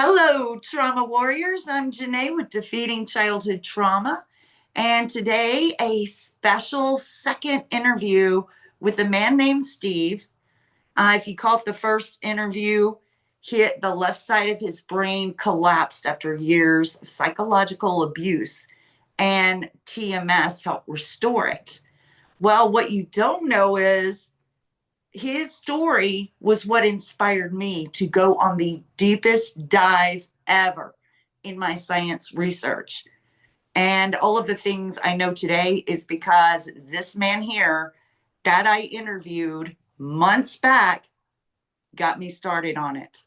Hello, trauma warriors. I'm Janae with Defeating Childhood Trauma. And today, a special second interview with a man named Steve. If you caught the first interview, hit the left side of his brain collapsed after years of psychological abuse, and TMS helped restore it. Well, what you don't know is his story was what inspired me to go on the deepest dive ever in my science research. And all of the things I know today is because this man here that I interviewed months back got me started on it.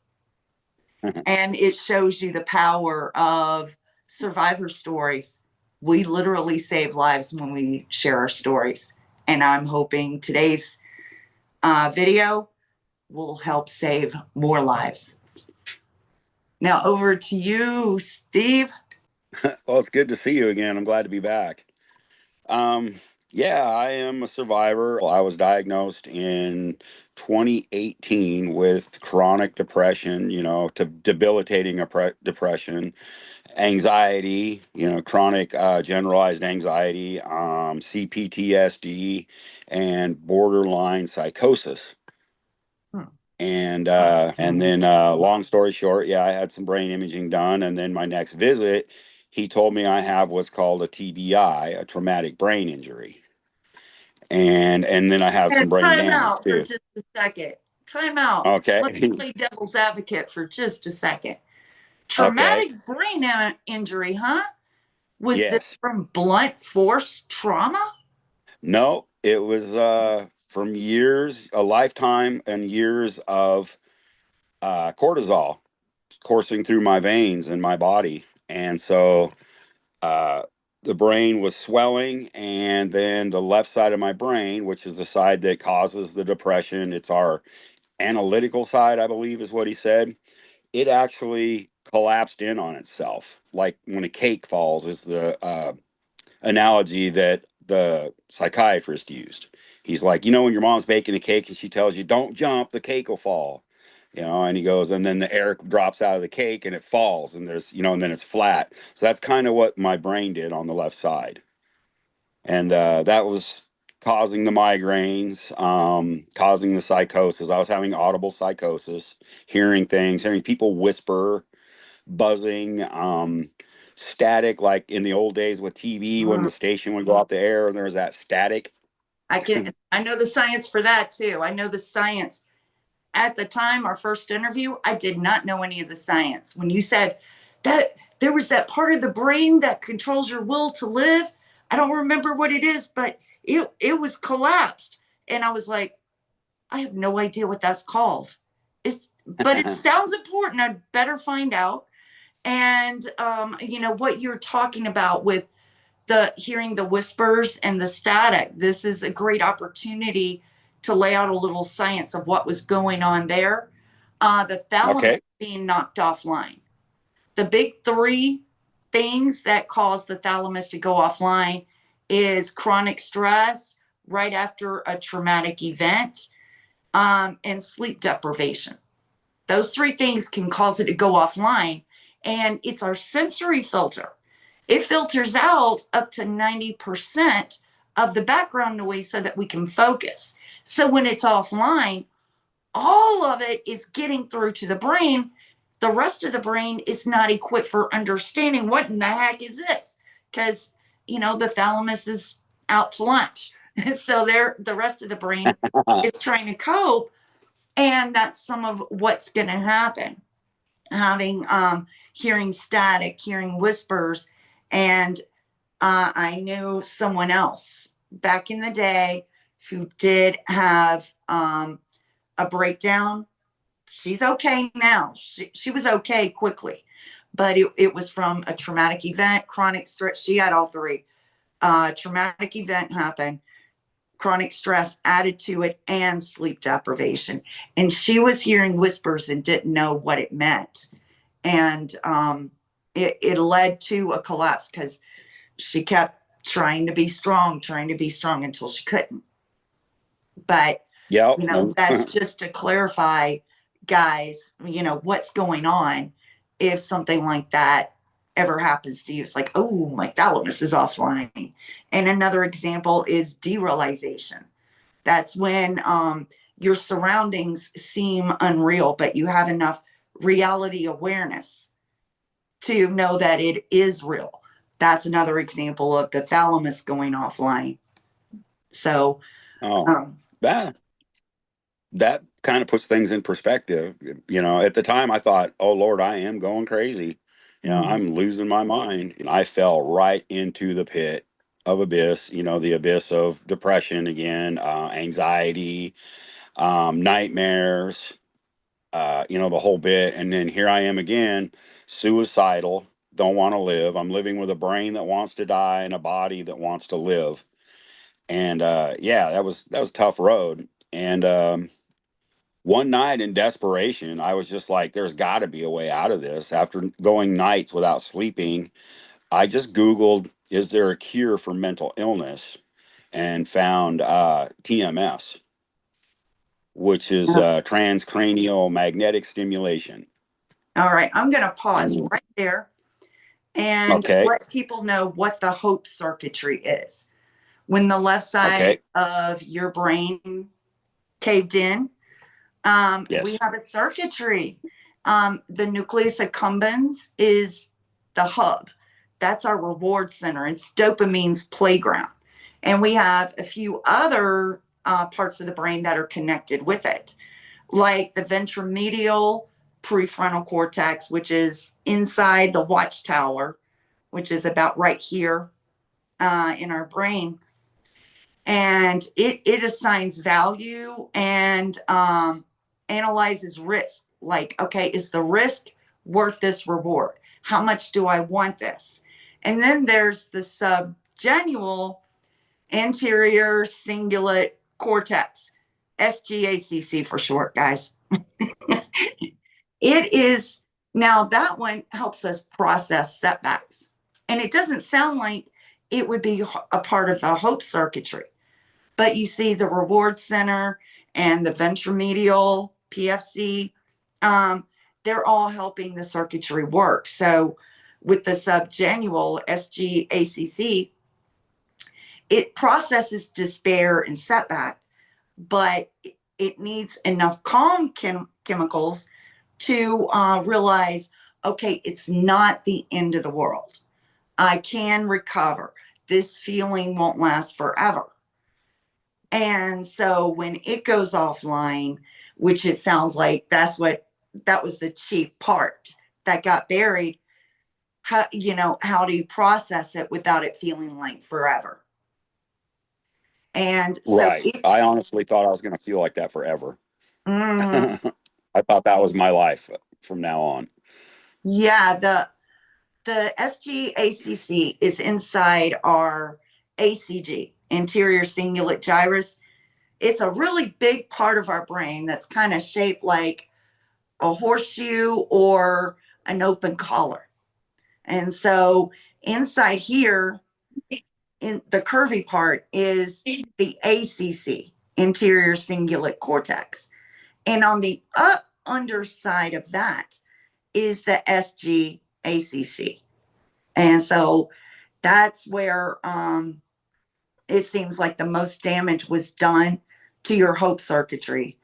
And it shows you the power of survivor stories. We literally save lives when we share our stories. And I'm hoping today's video will help save more lives. Now over to you, Steve. Well, it's good to see you again. I'm glad to be back. Yeah, I am a survivor. I was diagnosed in 2018 with chronic depression, debilitating depression, anxiety, chronic generalized anxiety, CPTSD, and borderline psychosis. And then, long story short, yeah, I had some brain imaging done, and then my next visit, he told me I have what's called a TBI, a traumatic brain injury, and then I have some brain Time damage out for too. just a second. Time out. Okay. Let me play devil's advocate for just a second. Okay. Traumatic brain injury, huh? Was this Yes. from blunt force trauma? No, it was from years, a lifetime, and years of cortisol coursing through my veins in my body, and so. Uh, the brain was swelling, and then the left side of my brain, which is the side that causes the depression, it's our analytical side, I believe is what he said, it actually collapsed in on itself. Like when a cake falls is the analogy that the psychiatrist used. He's like, when your mom's baking a cake and she tells you, don't jump, the cake will fall. And he goes, and then the air drops out of the cake and it falls, and and then it's flat. So that's kind of what my brain did on the left side. And that was causing the migraines, causing the psychosis. I was having audible psychosis, hearing things, hearing people whisper, buzzing, static, like in the old days with TV when the station would go off the air and there was that static. I know the science for that too. I know the science. At the time, our first interview, I did not know any of the science. When you said that there was that part of the brain that controls your will to live, I don't remember what it is, but it was collapsed. And I was like, I have no idea what that's called. But it sounds important. I'd better find out. And what you're talking about with the hearing the whispers and the static, this is a great opportunity to lay out a little science of what was going on there. The thalamus being knocked offline. The big three things that cause the thalamus to go offline is chronic stress right after a traumatic event, and sleep deprivation. Those three things can cause it to go offline, and it's our sensory filter. It filters out up to 90% of the background noise so that we can focus. So when it's offline, all of it is getting through to the brain. The rest of the brain is not equipped for understanding what in the heck is this, because the thalamus is out to lunch. So the rest of the brain is trying to cope, and that's some of what's going to happen. Having hearing static, hearing whispers, and I knew someone else back in the day who did have a breakdown. She's okay now. She was okay quickly, but it was from a traumatic event, chronic stress. She had all three. Traumatic event happened, chronic stress added to it, and sleep deprivation. And she was hearing whispers and didn't know what it meant. And it led to a collapse because she kept trying to be strong until she couldn't. But, that's just to clarify, guys, what's going on if something like that ever happens to you. It's like, oh, my thalamus is offline. And another example is derealization. That's when your surroundings seem unreal, but you have enough reality awareness to know that it is real. That's another example of the thalamus going offline. So, Oh, um, that that kind of puts things in perspective. At the time I thought, oh Lord, I am going crazy. mhm. I'm losing my mind. And I fell right into the pit of abyss, the abyss of depression again, anxiety, nightmares, the whole bit. And then here I am again, suicidal, don't want to live. I'm living with a brain that wants to die and a body that wants to live. And yeah, that was a tough road. And one night in desperation, I was just like, there's got to be a way out of this. After going nights without sleeping, I just Googled, is there a cure for mental illness? And found TMS, which is transcranial magnetic stimulation. All right, I'm going to pause And right there and okay, let people know what the hope circuitry is. When the left side okay, of your brain caved in, we yes, have a circuitry. The nucleus accumbens is the hub. That's our reward center. It's dopamine's playground. And we have a few other parts of the brain that are connected with it, like the ventromedial prefrontal cortex, which is inside the watchtower, which is about right here in our brain. And it assigns value and analyzes risk. Like, okay, is the risk worth this reward? How much do I want this? And then there's the subgenual anterior cingulate cortex, SGACC for short, guys. It is now that one helps us process setbacks. And it doesn't sound like it would be a part of the hope circuitry, but you see the reward center and the ventromedial PFC, they're all helping the circuitry work. So with the subgenual SGACC, it processes despair and setback, but it needs enough calm chemicals to realize, okay, it's not the end of the world. I can recover. This feeling won't last forever. And so when it goes offline, which it sounds like that was the chief part that got buried, how do you process it without it feeling like forever? And so right. I it's, honestly thought I was going to feel like that forever. mm, I thought that was my life from now on. yeah, the SGACC is inside our ACG, anterior cingulate gyrus. It's a really big part of our brain that's kind of shaped like a horseshoe or an open collar. And so inside here, in the curvy part, is the ACC, anterior cingulate cortex. And on the underside of that is the SGACC. And so that's where it seems like the most damage was done to your hope circuitry,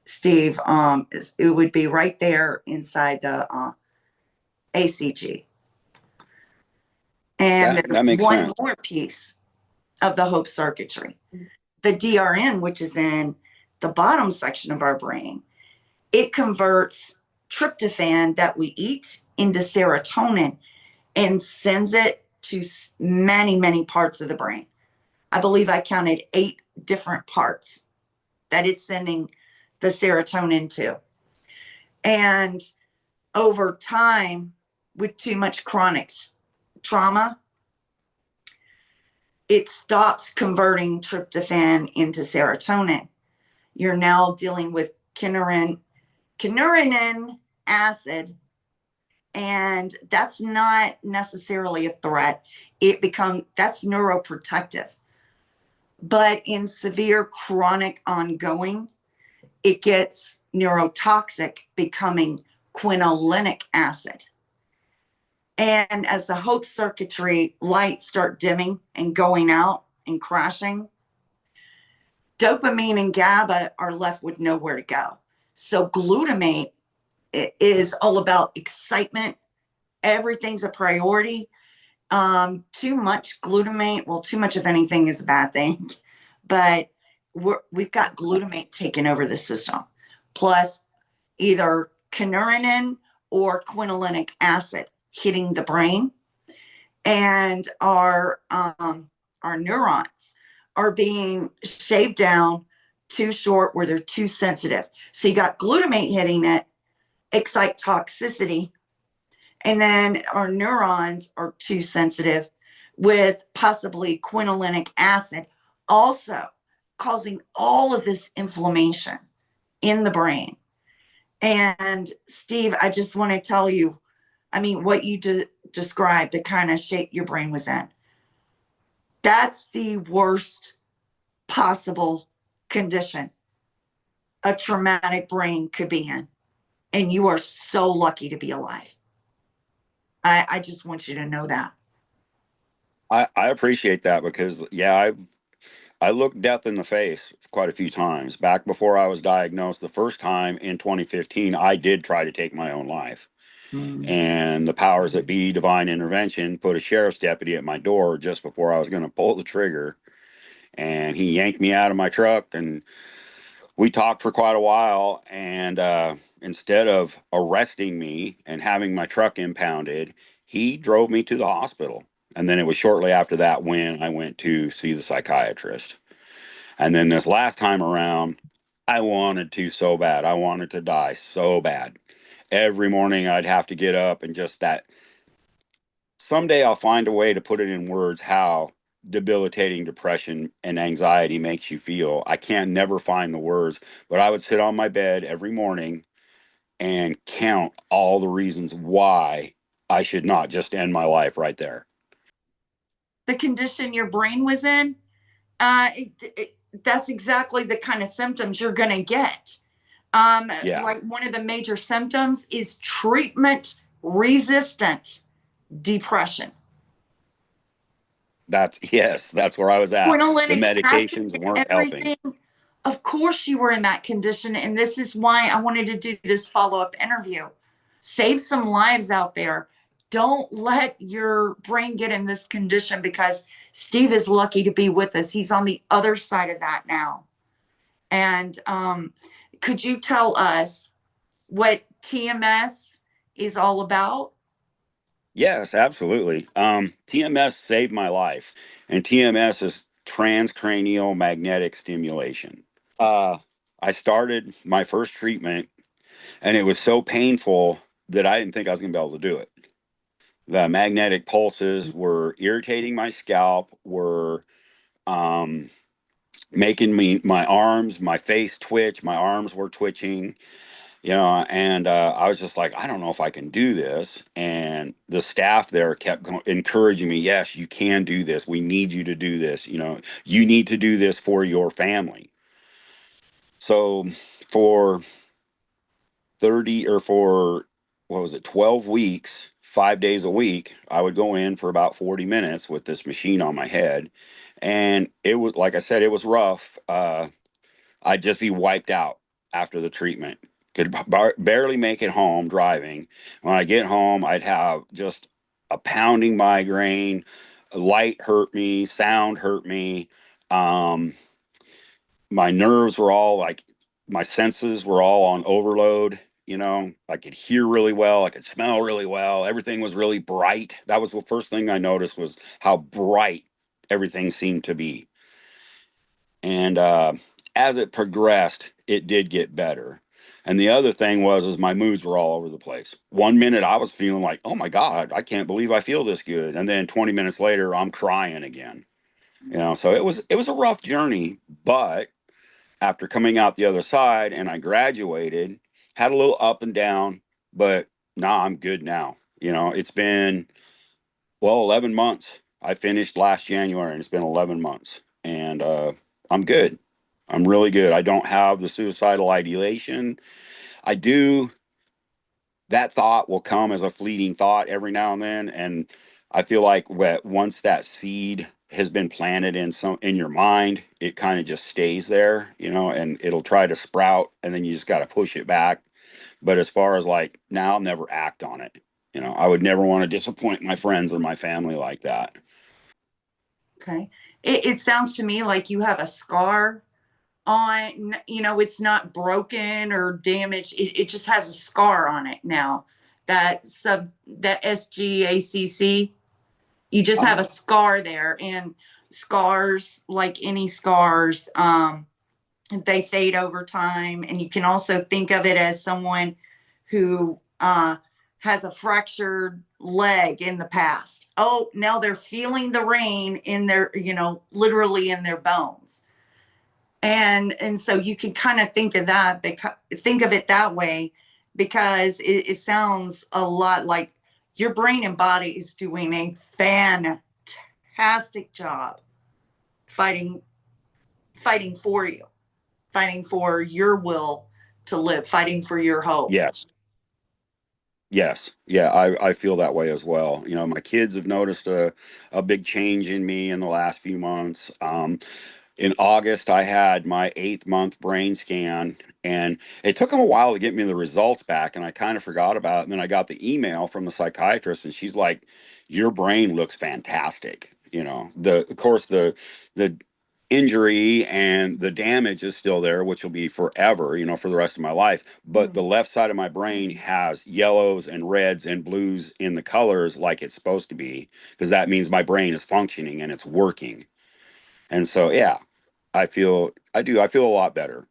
Steve. It would be right there inside the ACG. And there's That makes one sense. more piece of the hope circuitry, the DRN, which is in the bottom section of our brain. It converts tryptophan that we eat into serotonin and sends it to many, many parts of the brain. I believe I counted 8 different parts that it's sending the serotonin to. And over time, with too much chronic trauma, it stops converting tryptophan into serotonin. You're now dealing with kynurenine acid, and that's not necessarily a threat. That's neuroprotective. But in severe chronic ongoing, it gets neurotoxic, becoming quinolinic acid. And as the Hope circuitry lights start dimming and going out and crashing, dopamine and GABA are left with nowhere to go. So glutamate is all about excitement. Everything's a priority. Too much glutamate, well, too much of anything is a bad thing, but we've got glutamate taking over the system. Plus, either kynurenine or quinolinic acid hitting the brain, and our neurons are being shaved down too short where they're too sensitive. So you got glutamate hitting it, excite toxicity, and then our neurons are too sensitive with possibly quinolinic acid also causing all of this inflammation in the brain. And Steve, I just want to tell you, I mean, what you described, the kind of shape your brain was in, that's the worst possible condition a traumatic brain could be in. And you are so lucky to be alive. I just want you to know that. I appreciate that because, yeah, I looked death in the face quite a few times. Back before I was diagnosed the first time in 2015, I did try to take my own life. And the powers that be, divine intervention, put a sheriff's deputy at my door just before I was going to pull the trigger. And he yanked me out of my truck, and we talked for quite a while. And instead of arresting me and having my truck impounded, he drove me to the hospital. And then it was shortly after that when I went to see the psychiatrist. And then this last time around, I wanted to so bad. I wanted to die so bad. Every morning I'd have to get up and just that. Someday I'll find a way to put it in words how debilitating depression and anxiety makes you feel. I can't never find the words, but I would sit on my bed every morning and count all the reasons why I should not just end my life right there. The condition your brain was in, that's exactly the kind of symptoms you're going to get. Yeah, Like one of the major symptoms is treatment resistant depression. that's where I was at. The Quinolinic acid medications and weren't helping. everything. Of course, you were in that condition. And this is why I wanted to do this follow up interview. Save some lives out there. Don't let your brain get in this condition because Steve is lucky to be with us. He's on the other side of that now. And could you tell us what TMS is all about? Yes, absolutely. TMS saved my life, and TMS is transcranial magnetic stimulation. Uh, I started my first treatment, and it was so painful that I didn't think I was going to be able to do it. The magnetic pulses were irritating my scalp, were um, making me my arms, my face twitch. My arms were twitching, and I was just like, I don't know if I can do this. And the staff there kept encouraging me, yes, you can do this, we need you to do this, you need to do this for your family. So for 30 or for what was it, 12 weeks, 5 days a week, I would go in for about 40 minutes with this machine on my head. And it was, like I said, it was rough. I'd just be wiped out after the treatment. Could barely make it home driving. When I get home, I'd have just a pounding migraine. Light hurt me, sound hurt me. Um, my nerves were all like, my senses were all on overload. I could hear really well, I could smell really well. Everything was really bright. That was the first thing I noticed, was how bright everything seemed to be. And as it progressed, it did get better. And the other thing is my moods were all over the place. One minute I was feeling like, oh my God, I can't believe I feel this good. And then 20 minutes later, I'm crying again. So it was a rough journey, but after coming out the other side and I graduated, had a little up and down, but I'm good now. It's been, well, 11 months. I finished last January and it's been 11 months. And I'm good. I'm really good. I don't have the suicidal ideation. I do that thought will come as a fleeting thought every now and then. And I feel like once that seed has been planted in your mind, it kind of just stays there, and it'll try to sprout, and then you just got to push it back. But as far as like now, I'll never act on it. I would never want to disappoint my friends or my family like that. Okay. It sounds to me like you have a scar on, it's not broken or damaged. It just has a scar on it now. That SGACC, you just have Uh-huh. a scar there. And scars, like any scars, they fade over time. And you can also think of it as someone who has a fractured leg in the past. Oh, now they're feeling the rain in their, literally in their bones. And so you can kind of think of that, think of it that way, because it sounds a lot like your brain and body is doing a fantastic job fighting fighting for you, fighting for your will to live, fighting for your hope. Yes. Yes. Yeah, I feel that way as well. My kids have noticed a big change in me in the last few months. In August, I had my 8th month brain scan, and it took them a while to get me the results back, and I kind of forgot about it. And then I got the email from the psychiatrist, and she's like, "Your brain looks fantastic." Of course, the injury and the damage is still there, which will be forever, for the rest of my life. But Mm. the left side of my brain has yellows and reds and blues in the colors like it's supposed to be, because that means my brain is functioning and it's working. And so, yeah, I feel a lot better.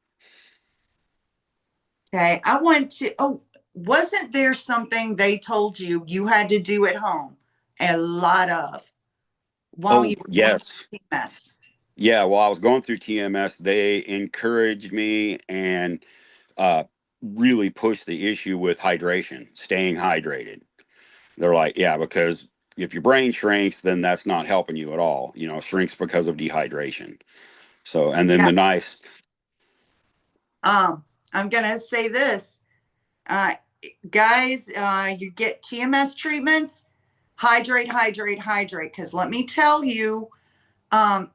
Okay. Wasn't there something they told you you had to do at home a lot of while Oh, you were going yes. through TMS? Yeah. While I was going through TMS, they encouraged me and uh, really pushed the issue with hydration, staying hydrated. They're like, yeah, because if your brain shrinks, then that's not helping you at all. Shrinks because of dehydration. So, and then Yeah. the nice, I'm going to say this, uh, guys, you get TMS treatments, hydrate, hydrate, hydrate. Because let me tell you,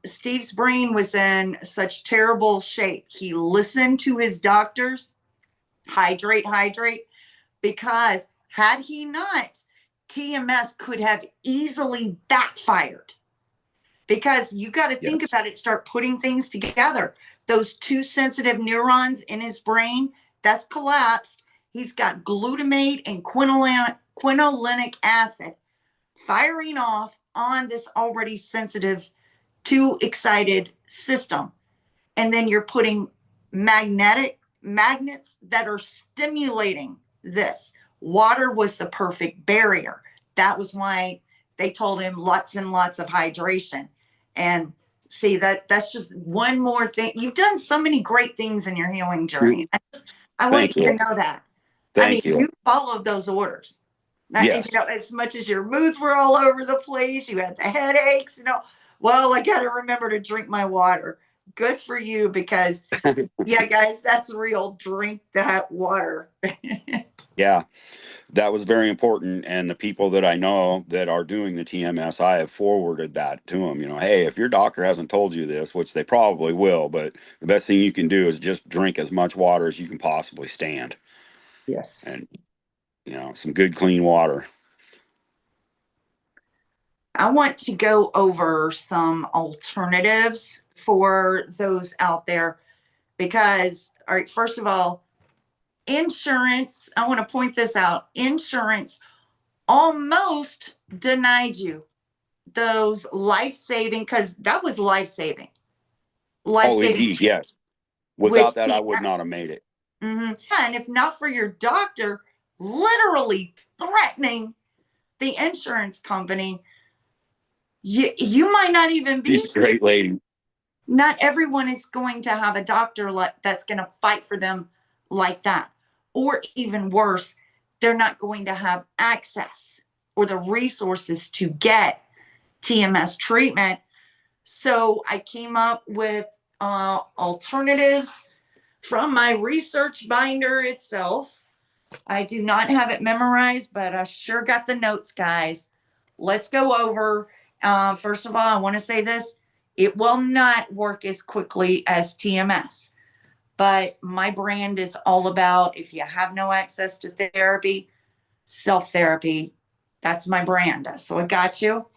Steve's brain was in such terrible shape. He listened to his doctors, hydrate, hydrate, because had he not, TMS could have easily backfired. Because you got to think yes, about it, start putting things together. Those two sensitive neurons in his brain, that's collapsed. He's got glutamate and quinolinic acid firing off on this already sensitive, too excited system. And then you're putting magnets that are stimulating this. Water was the perfect barrier. That was why they told him lots and lots of hydration. And see, that's just one more thing. You've done so many great things in your healing journey. I want thank you to you. know that. I mean, Thank you. you followed those orders. Now, Yes. as much as your moods were all over the place, you had the headaches, well, I got to remember to drink my water. Good for you, because yeah, guys, that's real. Drink that water. Yeah. That was very important. And the people that I know that are doing the TMS, I have forwarded that to them. Hey, if your doctor hasn't told you this, which they probably will, but the best thing you can do is just drink as much water as you can possibly stand, Yes. and some good clean water. I want to go over some alternatives for those out there because, all right, first of all, insurance, I want to point this out. Insurance almost denied you those life saving, because that was life saving, Oh, indeed, yes. with Without that, I would TMS. not have made it. Yeah, and if not for your doctor literally threatening the insurance company, you might not even be She's a here. great lady. Not everyone is going to have a doctor that's going to fight for them like that. Or even worse, they're not going to have access or the resources to get TMS treatment. So I came up with alternatives from my research binder itself. I do not have it memorized, but I sure got the notes, guys. Let's go over. First of all, I want to say this. It will not work as quickly as TMS, but my brand is all about if you have no access to therapy, self therapy. That's my brand. So I got you. All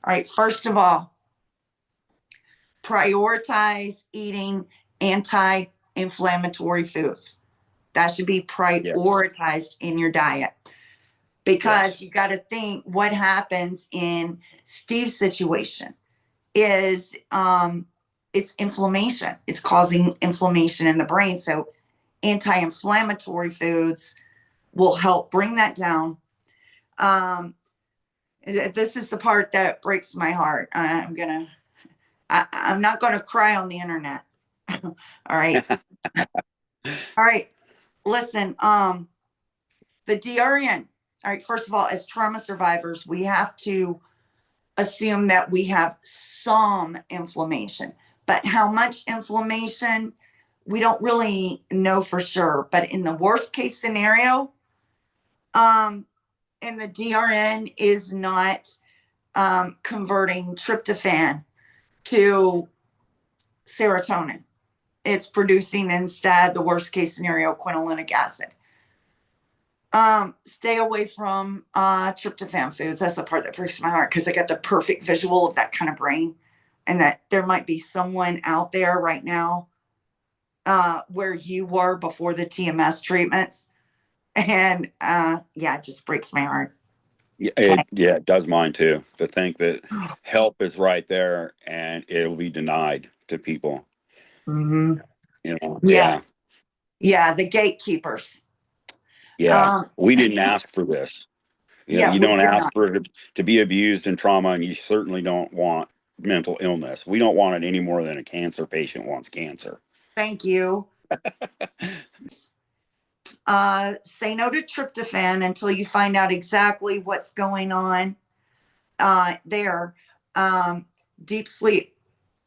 right. First of all, prioritize eating anti inflammatory foods. That should be Yes. prioritized in your diet because Yes. you got to think what happens in Steve's situation is it's inflammation. It's causing inflammation in the brain. So anti-inflammatory foods will help bring that down. Um, this is the part that breaks my heart. I'm not gonna cry on the internet. All right. All right. Listen, the DRN. All right. First of all, as trauma survivors, we have to assume that we have some inflammation, but how much inflammation, we don't really know for sure. But in the worst case scenario, and the DRN is not converting tryptophan to serotonin. It's producing instead the worst case scenario, quinolinic acid. Stay away from tryptophan foods. That's the part that breaks my heart because I got the perfect visual of that kind of brain, and that there might be someone out there right now where you were before the TMS treatments, and yeah, it just breaks my heart. Yeah, Okay. it does mine too. To think that help is right there and it'll be denied to people. Mm-hmm. Yeah, Yeah, yeah, the gatekeepers. yeah. Um, We didn't ask for this. yeah, You we don't did ask not. for it to be abused in trauma, and you certainly don't want mental illness. We don't want it any more than a cancer patient wants cancer. Thank you. Say no to tryptophan until you find out exactly what's going on there. Um, deep sleep.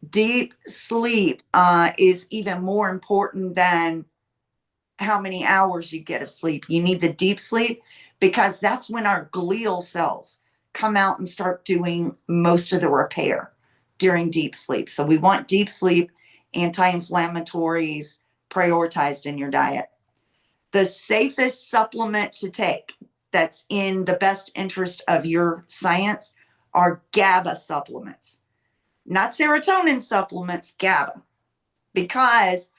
Deep sleep is even more important than how many hours you get of sleep. You need the deep sleep because that's when our glial cells come out and start doing most of the repair during deep sleep. So we want deep sleep, anti-inflammatories prioritized in your diet. The safest supplement to take that's in the best interest of your science are GABA supplements, not serotonin supplements, GABA, because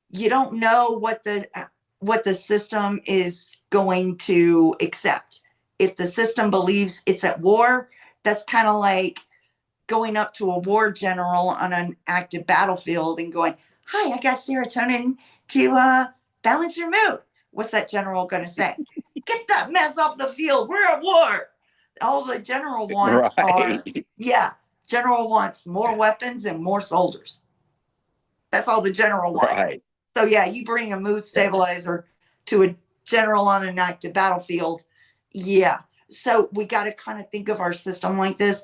you don't know what the system is going to accept. If the system believes it's at war, that's kind of like going up to a war general on an active battlefield and going, "Hi, I got serotonin to balance your mood." What's that general going to say? Get that mess off the field. We're at war. All the general wants are, Right. yeah, general wants more weapons and more soldiers. That's all the general wants. Right. So yeah, you bring a mood Yeah. stabilizer to a general on an active battlefield. Yeah. So we got to kind of think of our system like this.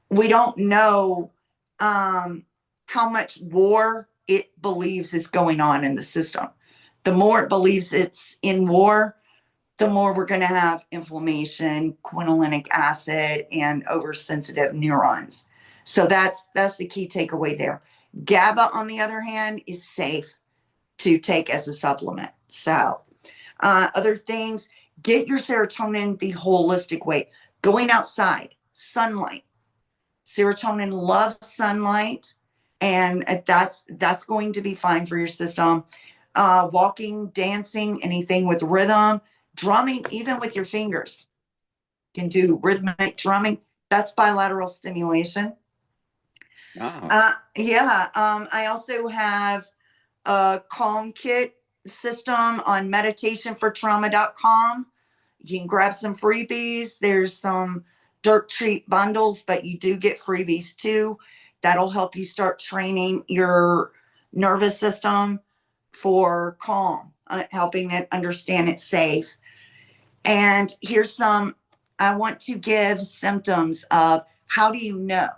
We don't know how much war it believes is going on in the system. The more it believes it's in war, the more we're going to have inflammation, quinolinic acid, and oversensitive neurons. So that's the key takeaway there. GABA, on the other hand, is safe to take as a supplement. So other things, get your serotonin the holistic way. Going outside, sunlight. Serotonin loves sunlight, and that's going to be fine for your system. Walking, dancing, anything with rhythm, drumming, even with your fingers. You can do rhythmic drumming. That's bilateral stimulation. Ah, Yeah. I also have a Calm Kit system on meditationfortrauma.com. You can grab some freebies. There's some dirt treat bundles, but you do get freebies too. That'll help you start training your nervous system for calm, helping it understand it's safe. And here's some, I want to give symptoms of how do you know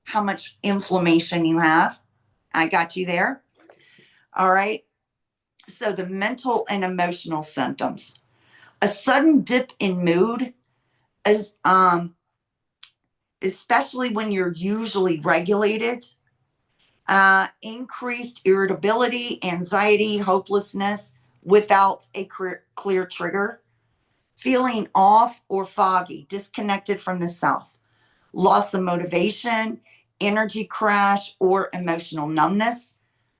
how much inflammation you have. I got you there. All right. So the mental and emotional symptoms. A sudden dip in mood is especially when you're usually regulated. Increased irritability, anxiety, hopelessness without a clear trigger, feeling off or foggy, disconnected from the self, loss of motivation, energy crash, or emotional numbness,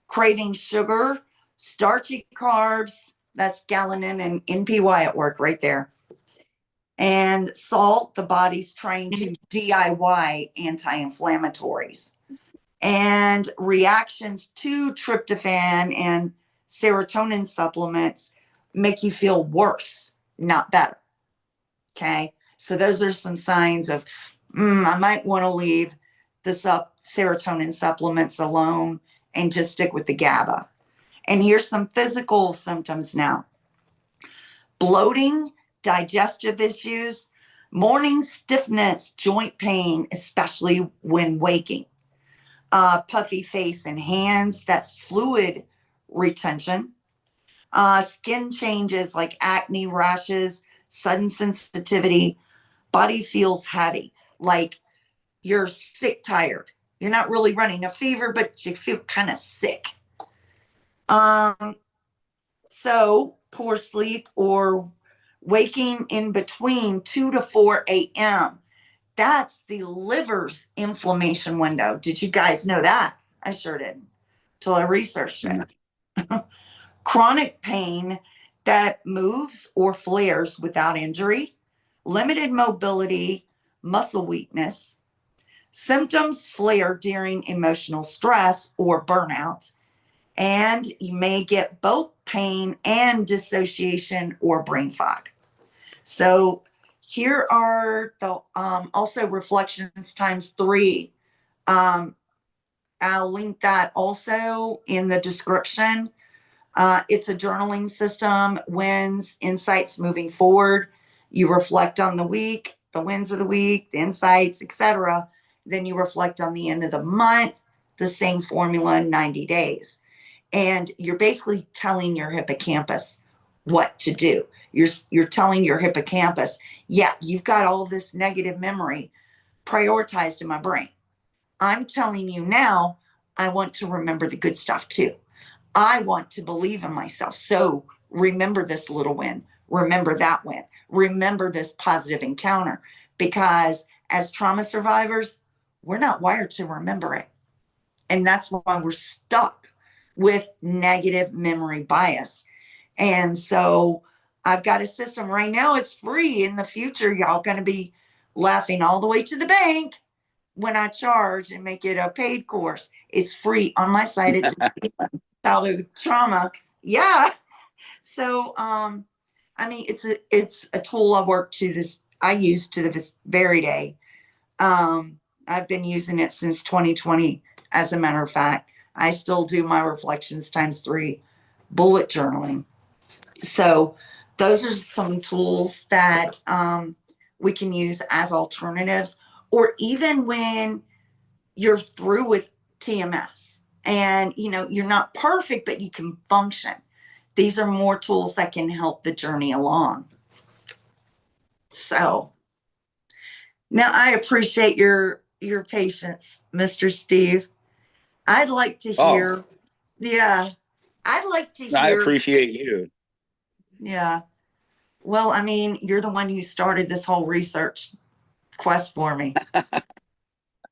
craving sugar, starchy carbs, that's galanin and NPY at work right there, and salt, the body's trying to DIY anti inflammatories, and reactions to tryptophan and serotonin supplements make you feel worse, not better. Okay. So those are some signs of, I might want to leave the serotonin supplements alone and just stick with the GABA. And here's some physical symptoms now: bloating, digestive issues, morning stiffness, joint pain, especially when waking, puffy face and hands, that's fluid retention, skin changes like acne, rashes, sudden sensitivity, body feels heavy, like you're sick, tired. You're not really running a fever, but you feel kind of sick. Um, so poor sleep or waking in between 2 to 4 a.m. That's the liver's inflammation window. Did you guys know that? I sure didn't till I researched it. Chronic pain that moves or flares without injury, limited mobility, muscle weakness. Symptoms flare during emotional stress or burnout, and you may get both pain and dissociation or brain fog. So here are the also reflections times 3. Um, I'll link that also in the description. It's a journaling system, wins, insights moving forward. You reflect on the week, the wins of the week, the insights, etc. Then you reflect on the end of the month, the same formula in 90 days. And you're basically telling your hippocampus what to do. You're telling your hippocampus, yeah, you've got all this negative memory prioritized in my brain. I'm telling you now, I want to remember the good stuff too. I want to believe in myself. So remember this little win. Remember that win. Remember this positive encounter. Because as trauma survivors, we're not wired to remember it. And that's why we're stuck with negative memory bias. And so I've got a system right now, it's free. In the future, y'all going to be laughing all the way to the bank when I charge and make it a paid course. It's free on my site. It's childhood trauma. Yeah. So I mean it's a tool I use to this very day. I've been using it since 2020. As a matter of fact, I still do my reflections times 3 bullet journaling. So those are some tools that we can use as alternatives, or even when you're through with TMS and you're not perfect, but you can function. These are more tools that can help the journey along. So now I appreciate your patience, Mr. Steve. I'd like to Oh, hear, yeah, I'd like to I hear, appreciate you. yeah. Well, I mean, you're the one who started this whole research quest for me.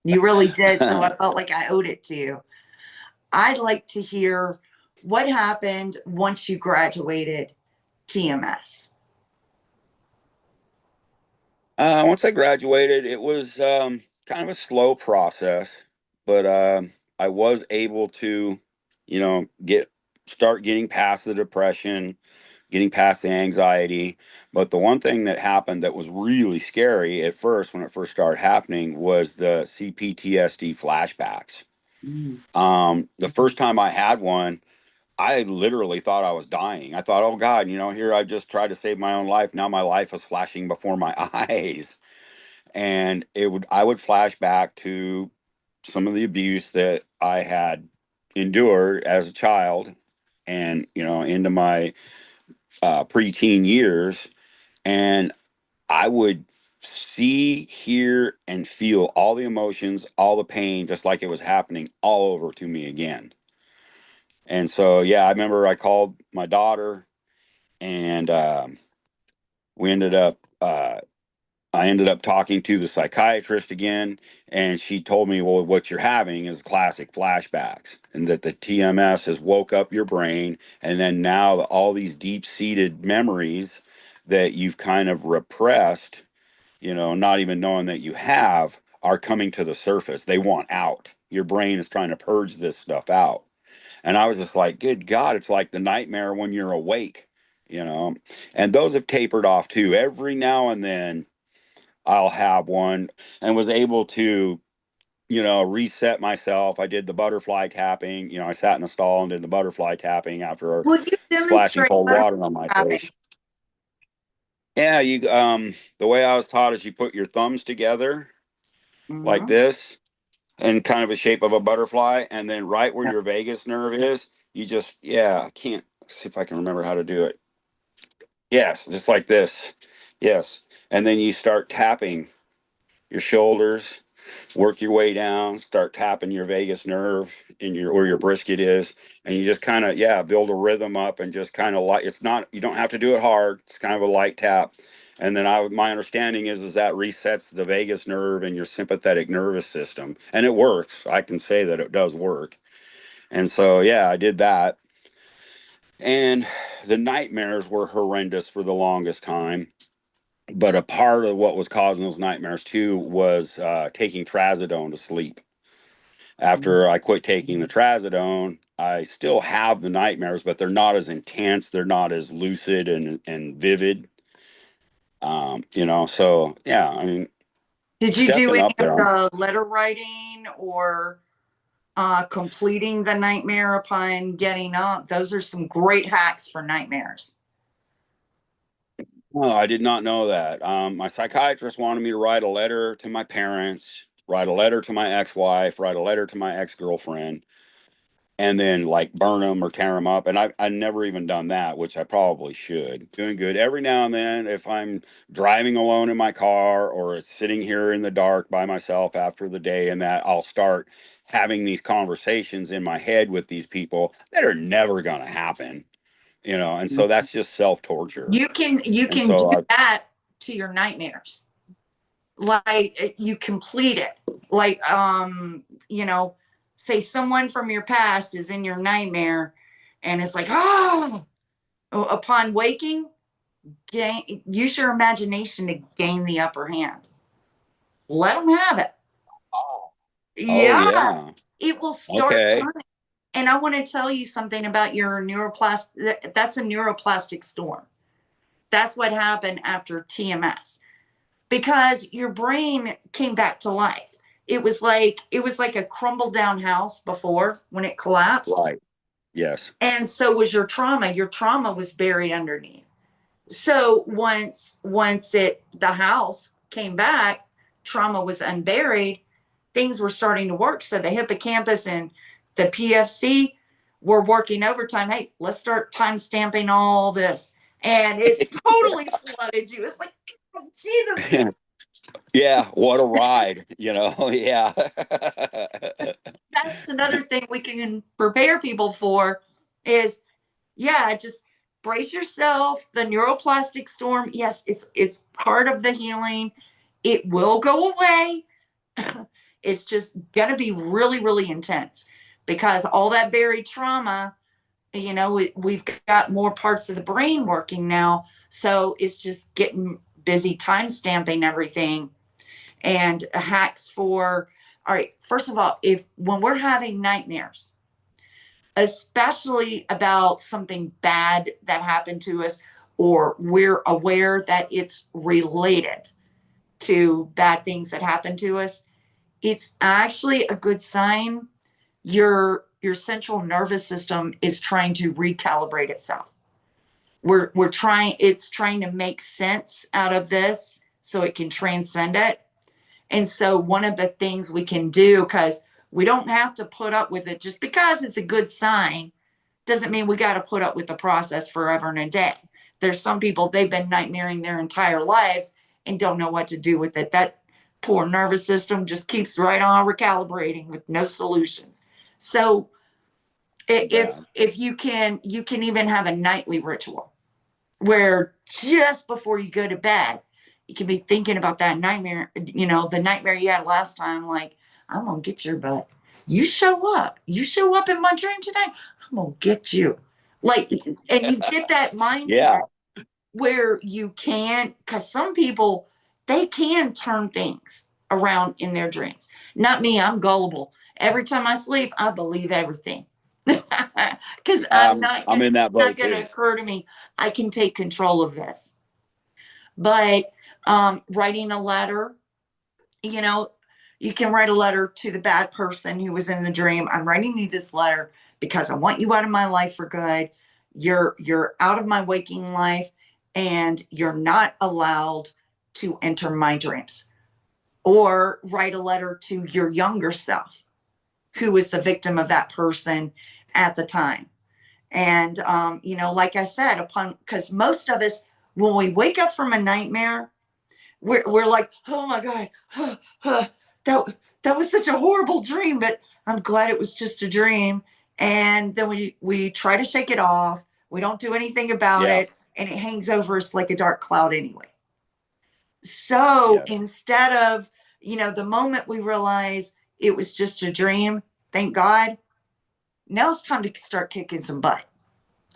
You really did. So I felt like I owed it to you. I'd like to hear what happened once you graduated TMS. Once I graduated, it was kind of a slow process, but I was able to, start getting past the depression, getting past the anxiety. But the one thing that happened that was really scary at first, when it first started happening, was the CPTSD flashbacks. Mm. The first time I had one, I literally thought I was dying. I thought, oh God, here I just tried to save my own life. Now my life is flashing before my eyes. And I would flash back to some of the abuse that I had endured as a child. and into my preteen years, and I would see, hear, and feel all the emotions, all the pain, just like it was happening all over to me again. And so, yeah, I remember I called my daughter, and we ended up I ended up talking to the psychiatrist again, and she told me, well, what you're having is classic flashbacks, and that the TMS has woke up your brain, and then now all these deep-seated memories that you've kind of repressed, not even knowing that you have, are coming to the surface. They want out. Your brain is trying to purge this stuff out. And I was just like, good God, it's like the nightmare when you're awake, you know. And those have tapered off too. Every now and then I'll have one, and was able to, reset myself. I did the butterfly tapping. I sat in the stall and did the butterfly tapping after Will you splashing demonstrate cold butterfly water on my tapping? face. Yeah, the way I was taught is you put your thumbs together like Hmm. this, in kind of a shape of a butterfly, and then right where your vagus nerve is, you just, yeah, I can't see if I can remember how to do it. Yes, just like this. Yes. And then you start tapping your shoulders, work your way down, start tapping your vagus nerve in your where your brisket is, and you just kind of, yeah, build a rhythm up, and just kind of like, it's not, you don't have to do it hard. It's kind of a light tap. And then my understanding is that resets the vagus nerve and your sympathetic nervous system, and it works. I can say that it does work. And so, yeah, I did that. And the nightmares were horrendous for the longest time. But a part of what was causing those nightmares too was taking trazodone to sleep. After I quit taking the trazodone, I still have the nightmares, but they're not as intense. They're not as lucid and vivid. So yeah, I mean, Did you do stepping any up of there. the letter writing or completing the nightmare upon getting up? Those are some great hacks for nightmares. Oh, I did not know that. My psychiatrist wanted me to write a letter to my parents, write a letter to my ex-wife, write a letter to my ex-girlfriend, and then like burn them or tear them up. And I never even done that, which I probably should. Doing good every now and then. If I'm driving alone in my car, or sitting here in the dark by myself after the day, and that I'll start having these conversations in my head with these people that are never going to happen, and so that's just self-torture. You And can do so I, that to your nightmares. Like you complete it. Like say someone from your past is in your nightmare and it's like, upon waking, use your imagination to gain the upper hand. Let them have it. oh Yeah, yeah, it will start okay, turning. And I want to tell you something about your neuroplastic. That's a neuroplastic storm. That's what happened after TMS because your brain came back to life. It was like a crumbled down house before when it collapsed. right, yes. And so was your trauma. Your trauma was buried underneath. So once the house came back, trauma was unburied, things were starting to work. So the hippocampus and the PFC were working overtime. Hey, let's start time stamping all this. And it totally flooded you. It's like, oh, Jesus. Yeah, what a ride, yeah. That's another thing we can prepare people for is, yeah, just brace yourself. The neuroplastic storm, yes, it's part of the healing. It will go away. It's just gonna be really, really intense because all that buried trauma, we've got more parts of the brain working now. So it's just getting busy time stamping everything and hacks for, all right, first of all, if when we're having nightmares, especially about something bad that happened to us, or we're aware that it's related to bad things that happen to us, it's actually a good sign your central nervous system is trying to recalibrate itself. We're trying it's trying to make sense out of this so it can transcend it. And so one of the things we can do, because we don't have to put up with it just because it's a good sign, doesn't mean we got to put up with the process forever and a day. There's some people, they've been nightmaring their entire lives and don't know what to do with it. That poor nervous system just keeps right on recalibrating with no solutions. So if you can even have a nightly ritual where just before you go to bed, you can be thinking about that nightmare, the nightmare you had last time, like, I'm gonna get your butt. You show up. You show up in my dream tonight, I'm gonna get you. Like, and you get that mindset Yeah. where you can, because some people, they can turn things around in their dreams. Not me, I'm gullible. Every time I sleep, I believe everything. Because I'm in that not boat gonna too. occur to me, I can take control of this. But writing a letter, you know, you can write a letter to the bad person who was in the dream. I'm writing you this letter because I want you out of my life for good. You're out of my waking life, and you're not allowed to enter my dreams. Or write a letter to your younger self who was the victim of that person at the time. And like I said, because most of us, when we wake up from a nightmare, we're like, oh my God, that was such a horrible dream, but I'm glad it was just a dream. And then we try to shake it off. We don't do anything about Yeah. it, and it hangs over us like a dark cloud anyway. So Yes. instead of, the moment we realize it was just a dream, thank God, now it's time to start kicking some butt.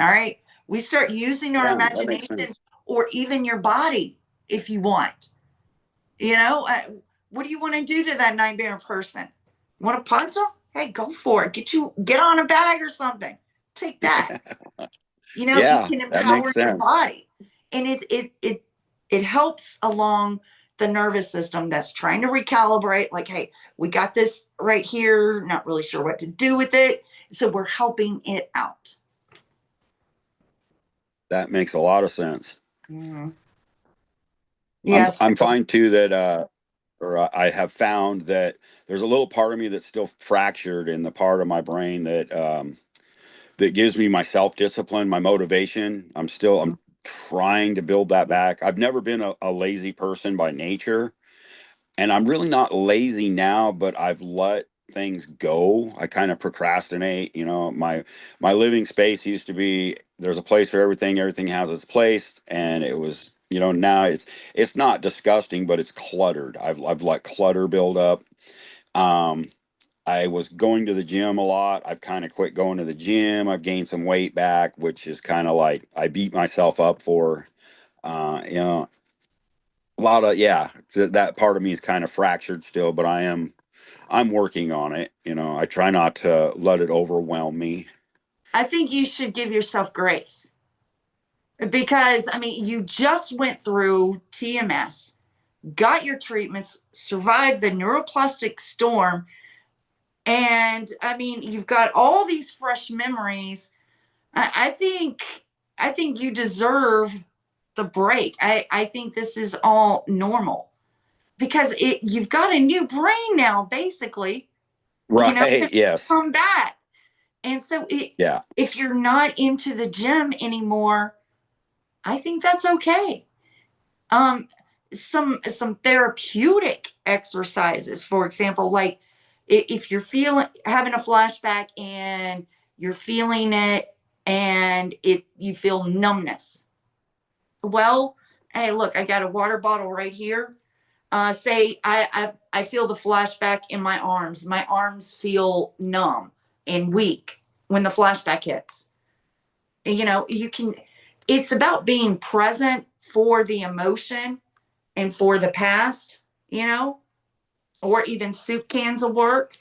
All right. We start using our Yeah, that makes imagination sense. or even your body if you want. You know, what do you want to do to that nightmare person? You want to punch them? Hey, go for it. Get on a bag or something. Take that. You Yeah, can that makes empower your sense. body, and it helps along the nervous system that's trying to recalibrate. Like, hey, we got this right here. Not really sure what to do with it, so we're helping it out. That makes a lot of sense. Mm-hmm. I'm Yes. I'm fine too that or I have found that there's a little part of me that's still fractured in the part of my brain that gives me my self-discipline, my motivation. I'm trying to build that back. I've never been a lazy person by nature, and I'm really not lazy now, but I've let things go. I kind of procrastinate. My living space used to be there's a place for everything. Everything has its place, and it was now it's not disgusting, but it's cluttered. I've let clutter build up. Um, I was going to the gym a lot. I've kind of quit going to the gym. I've gained some weight back, which is kind of like I beat myself up for. You know, a lot of yeah, that part of me is kind of fractured still, but I'm working on it. I try not to let it overwhelm me. I think you should give yourself grace because, I mean, you just went through TMS, got your treatments, survived the neuroplastic storm. And I mean, you've got all these fresh memories. I think you deserve the break. I think this is all normal because you've got a new brain now, basically, Right. because Yes. come back. And so Yeah. if you're not into the gym anymore, I think that's okay. Um, some therapeutic exercises, for example, like if you're feeling having a flashback and you're feeling it and you feel numbness. Well, hey, look, I got a water bottle right here. Say I feel the flashback in my arms. My arms feel numb and weak when the flashback hits. You can. It's about being present for the emotion and for the past, or even soup cans of work.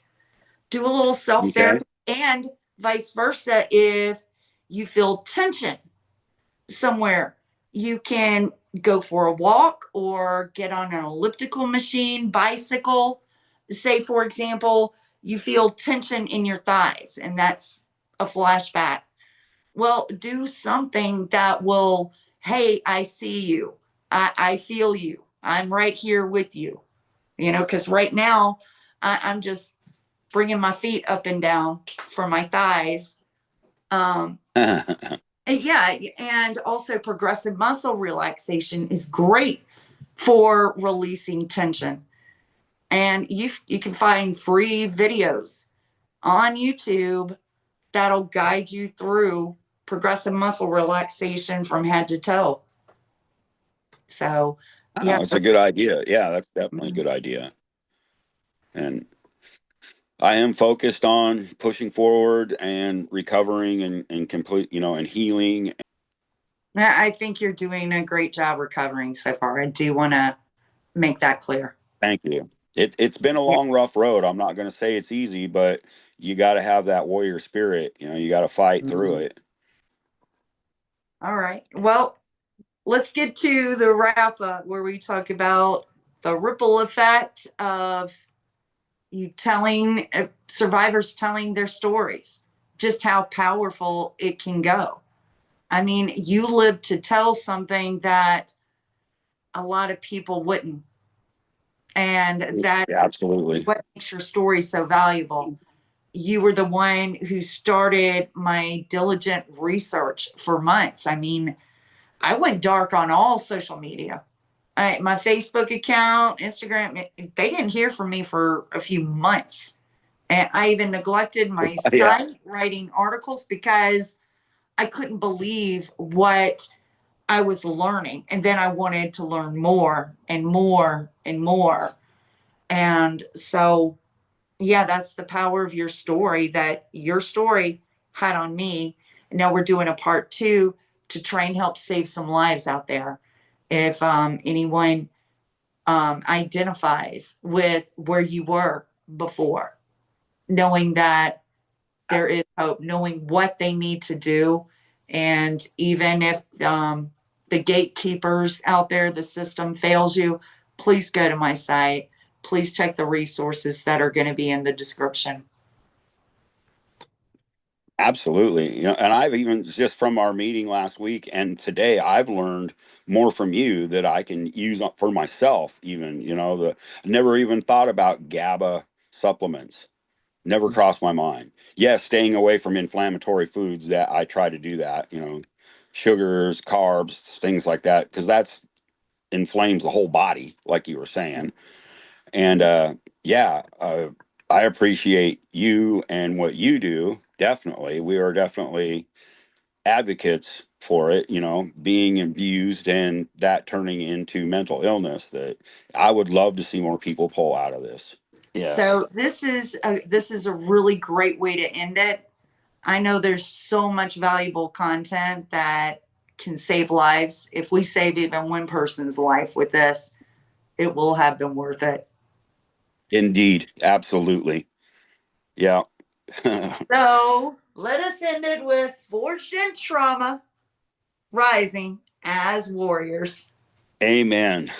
Do a little self Okay. therapy, and vice versa. If you feel tension somewhere, you can go for a walk or get on an elliptical machine, bicycle. Say, for example, you feel tension in your thighs, and that's a flashback. Well, do something that will, hey, I see you. I feel you. I'm right here with you. Because right now I'm just bringing my feet up and down for my thighs. Um, yeah, and also progressive muscle relaxation is great for releasing tension. And you can find free videos on YouTube that'll guide you through progressive muscle relaxation from head to toe. So, yeah. Oh, it's a good idea. Yeah, that's definitely a good idea. And I am focused on pushing forward and recovering and complete, and healing. I think you're doing a great job recovering so far. I do want to make that clear. Thank you. It's been a Yeah. long, rough road. I'm not going to say it's easy, but you got to have that warrior spirit. You got to fight through it. All right. Well, let's get to the wrap up where we talk about the ripple effect of you telling survivors telling their stories, just how powerful it can go. I mean, you live to tell something that a lot of people wouldn't. And that's Absolutely. what makes your story so valuable. You were the one who started my diligent research for months. I mean, I went dark on all social media. My Facebook account, Instagram, they didn't hear from me for a few months. And I even neglected my Yeah. site writing articles because I couldn't believe what I was learning. And then I wanted to learn more and more and more. And so, yeah, that's the power of your story that your story had on me. And now we're doing a part two to try and help save some lives out there. If anyone identifies with where you were before, knowing that there is hope, knowing what they need to do. And even if the gatekeepers out there, the system fails you, please go to my site. Please check the resources that are going to be in the description. Absolutely. And I've even just from our meeting last week and today, I've learned more from you that I can use for myself, even, never even thought about GABA supplements. Never crossed my mind. Yes, staying away from inflammatory foods, that I try to do that, sugars, carbs, things like that, because that's inflames the whole body, like you were saying. And yeah, I appreciate you and what you do. Definitely. We are definitely advocates for it, being abused and that turning into mental illness, that I would love to see more people pull out of this. Yes. So this is a really great way to end it. I know there's so much valuable content that can save lives. If we save even one person's life with this, it will have been worth it. Indeed. Absolutely. Yeah. So let us end it with forged in trauma, rising as warriors. Amen.